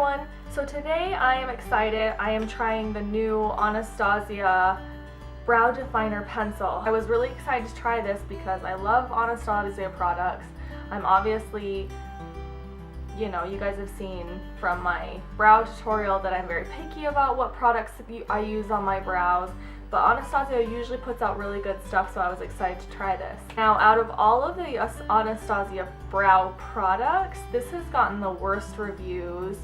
everyone. So today I am excited. I am trying the new Anastasia Brow Definer pencil. I was really excited to try this because I love Anastasia products. I'm obviously, you know, you guys have seen from my brow tutorial that I'm very picky about what products I use on my brows. But Anastasia usually puts out really good stuff, so I was excited to try this. Now, out of all of the Anastasia brow products, this has gotten the worst reviews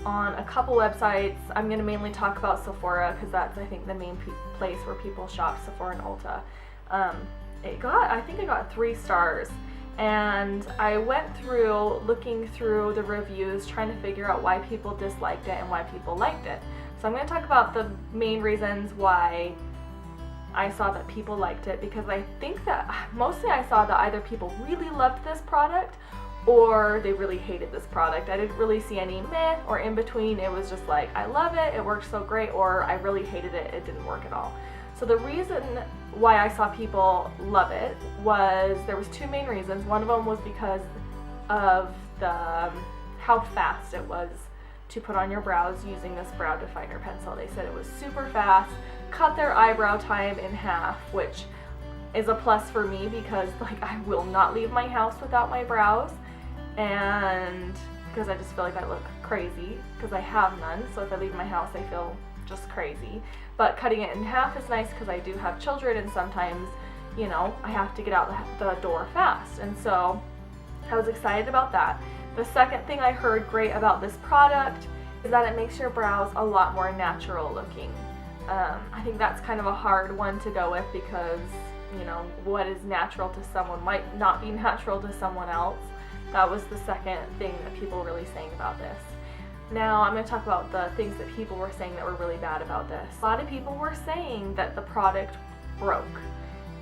on a couple websites. I'm going to mainly talk about Sephora because that's, I think, the main place where people shop, Sephora and Ulta. I think it got 3 stars. And I went through looking through the reviews, trying to figure out why people disliked it and why people liked it. So I'm going to talk about the main reasons why I saw that people liked it, because I think that mostly I saw that either people really loved this product or they really hated this product. I didn't really see any meh or in between. It was just like, I love it, it worked so great, or I really hated it, it didn't work at all. So the reason why I saw people love it was, there was 2 main reasons. One of them was because of how fast it was to put on your brows using this Brow Definer pencil. They said it was super fast, cut their eyebrow time in half, which is a plus for me because like I will not leave my house without my brows, and because I just feel like I look crazy because I have none. So if I leave my house I feel just crazy. But cutting it in half is nice because I do have children and sometimes, you know, I have to get out the door fast, and so I was excited about that. The second thing I heard great about this product is that it makes your brows a lot more natural looking. I think that's kind of a hard one to go with because, you know, what is natural to someone might not be natural to someone else. That was the second thing that people were really saying about this. Now I'm going to talk about the things that people were saying that were really bad about this. A lot of people were saying that the product broke.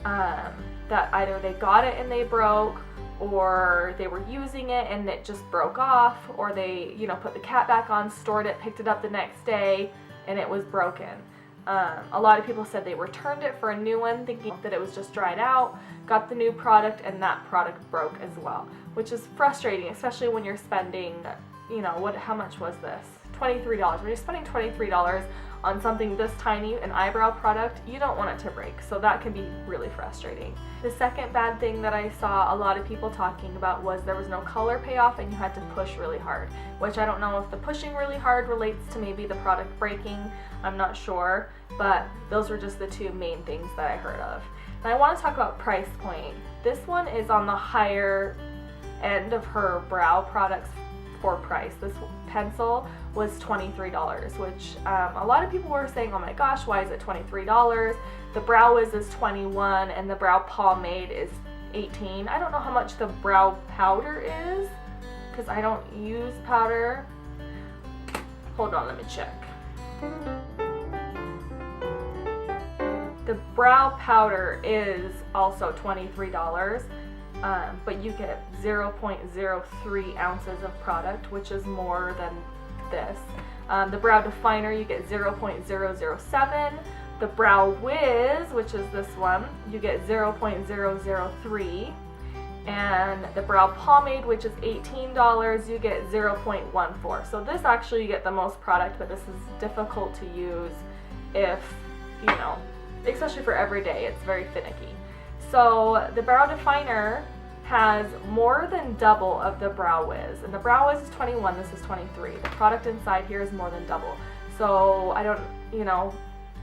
That either they got it and they broke, or they were using it and it just broke off, or they, you know, put the cap back on, stored it, picked it up the next day, and it was broken. A lot of people said they returned it for a new one thinking that it was just dried out, got the new product, and that product broke as well, which is frustrating, especially when you're spending, you know, how much was this? $23. When you're spending $23 on something this tiny, an eyebrow product, you don't want it to break, so that can be really frustrating. The second bad thing that I saw a lot of people talking about was there was no color payoff and you had to push really hard, which I don't know if the pushing really hard relates to maybe the product breaking, I'm not sure, but those were just the 2 main things that I heard of. And I want to talk about price point. This one is on the higher end of her brow products for price. This pencil was $23, which a lot of people were saying, oh my gosh, why is it $23? The Brow Wiz is $21 and the brow pomade is $18. I don't know how much the brow powder is because I don't use powder. Hold on, let me check. The brow powder is also $23. But you get 0.03 ounces of product, which is more than this. The Brow Definer, you get 0.007. The Brow Wiz, which is this one, you get 0.003. And the Brow Pomade, which is $18, you get 0.14. So this actually you get the most product, but this is difficult to use if, you know, especially for every day, it's very finicky. So the Brow Definer has more than double of the Brow Wiz, and the Brow Wiz is 21, this is 23. The product inside here is more than double. So I don't, you know,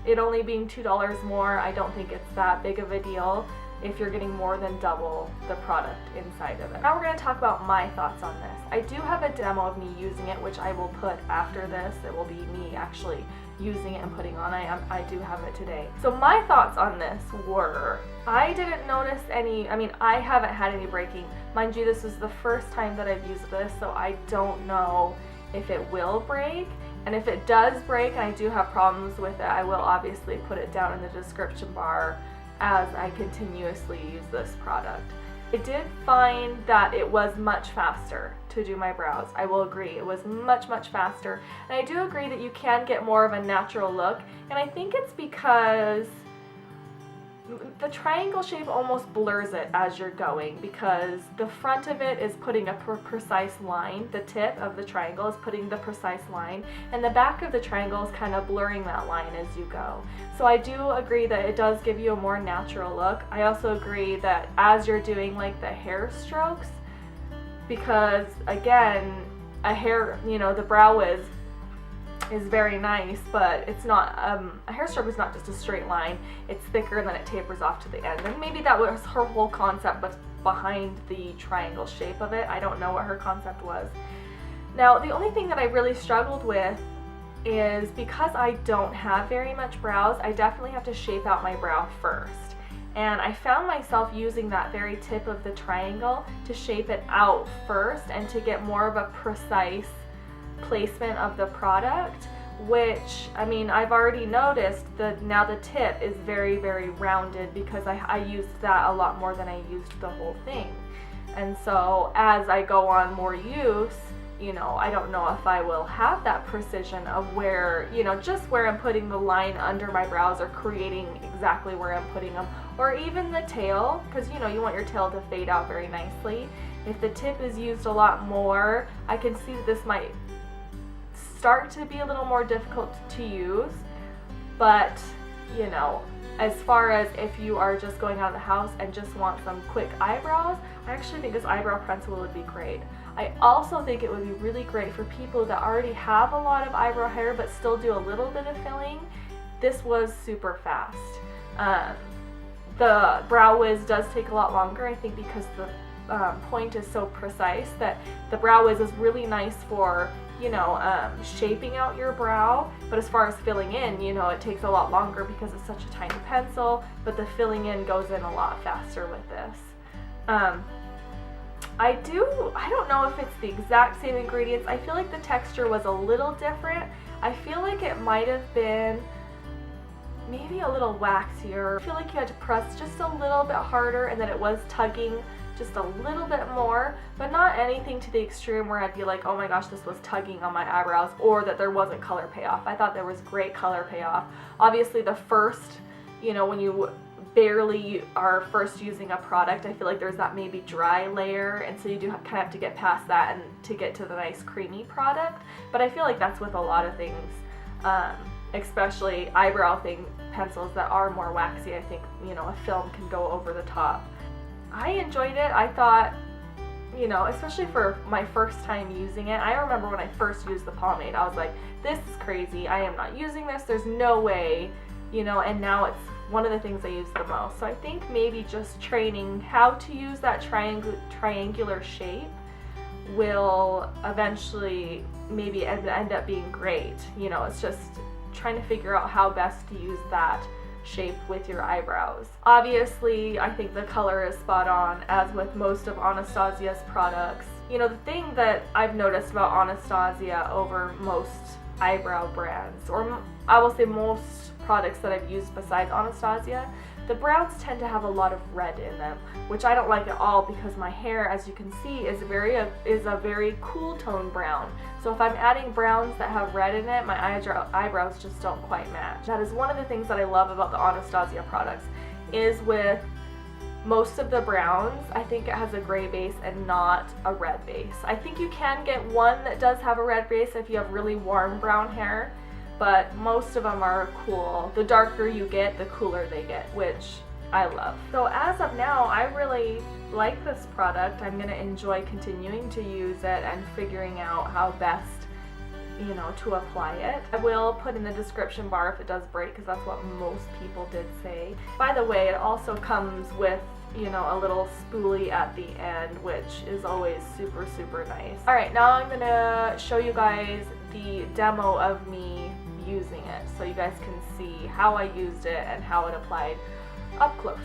it only being $2 more, I don't think it's that big of a deal if you're getting more than double the product inside of it. Now we're going to talk about my thoughts on this. I do have a demo of me using it, which I will put after this. It will be me actually using it and putting on. I do have it today. So my thoughts on this were, I didn't notice any, I haven't had any breaking. Mind you, this is the first time that I've used this, so I don't know if it will break. And if it does break and I do have problems with it, I will obviously put it down in the description bar as I continuously use this product. I did find that it was much faster to do my brows. I will agree, it was much faster. And I do agree that you can get more of a natural look, and I think it's because the triangle shape almost blurs it as you're going, because the front of it is putting a precise line, the tip of the triangle is putting the precise line, and the back of the triangle is kind of blurring that line as you go. So I do agree that it does give you a more natural look. I also agree that as you're doing like the hair strokes, because again, a hair, you know, the Brow Wiz is very nice, but it's not, a hair stroke is not just a straight line. It's thicker and then it tapers off to the end. And maybe that was her whole concept, but behind the triangle shape of it. I don't know what her concept was. Now, the only thing that I really struggled with is because I don't have very much brows, I definitely have to shape out my brow first. And I found myself using that very tip of the triangle to shape it out first and to get more of a precise placement of the product, which, I mean, I've already noticed that now the tip is very, very rounded because I used that a lot more than I used the whole thing. And so as I go on more use, you know, I don't know if I will have that precision of where, you know, just where I'm putting the line under my brows or creating exactly where I'm putting them, or even the tail, because, you know, you want your tail to fade out very nicely. If the tip is used a lot more, I can see that this might start to be a little more difficult to use, but you know, as far as if you are just going out of the house and just want some quick eyebrows, I actually think this eyebrow pencil would be great. I also think it would be really great for people that already have a lot of eyebrow hair but still do a little bit of filling. This was super fast. The Brow Wiz does take a lot longer, I think, because the point is so precise that the Brow Wiz is really nice for, you know, shaping out your brow, but as far as filling in, you know, it takes a lot longer because it's such a tiny pencil, but the filling in goes in a lot faster with this. I don't know if it's the exact same ingredients. I feel like the texture was a little different. I feel like it might have been maybe a little waxier. I feel like you had to press just a little bit harder and that it was tugging just a little bit more, but not anything to the extreme where I'd be like, oh my gosh, this was tugging on my eyebrows, or that there wasn't color payoff. I thought there was great color payoff. Obviously the first, you know, when you barely are first using a product, I feel like there's that maybe dry layer, and so you do kind of have to get past that and to get to the nice creamy product. But I feel like that's with a lot of things, especially eyebrow pencils that are more waxy. I think, you know, a film can go over the top. I enjoyed it. I thought, you know, especially for my first time using it, I remember when I first used the pomade, I was like, this is crazy. I am not using this. There's no way, you know, and now it's one of the things I use the most. So I think maybe just training how to use that triangular shape will eventually maybe end up being great. You know, it's just trying to figure out how best to use that shape with your eyebrows. Obviously, I think the color is spot on, as with most of Anastasia's products. You know, the thing that I've noticed about Anastasia over most eyebrow brands, or I will say most products that I've used besides Anastasia, the browns tend to have a lot of red in them, which I don't like at all because my hair, as you can see, is a very cool tone brown. So if I'm adding browns that have red in it, my eyebrows just don't quite match. That is one of the things that I love about the Anastasia products, is with most of the browns, I think it has a gray base and not a red base. I think you can get one that does have a red base if you have really warm brown hair, but most of them are cool. The darker you get, the cooler they get, which I love. So as of now, I really like this product. I'm gonna enjoy continuing to use it and figuring out how best, you know, to apply it. I will put in the description bar if it does break, because that's what most people did say. By the way, it also comes with, you know, a little spoolie at the end, which is always super, super nice. Alright, now I'm gonna show you guys the demo of me using it so you guys can see how I used it and how it applied up close.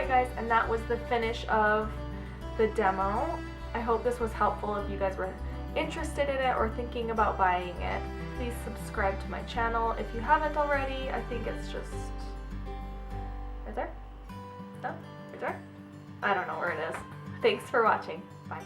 Alright guys, and that was the finish of the demo. I hope this was helpful if you guys were interested in it or thinking about buying it. Please subscribe to my channel if you haven't already. I think it's just right there? No? Right there? I don't know where it is. Thanks for watching. Bye.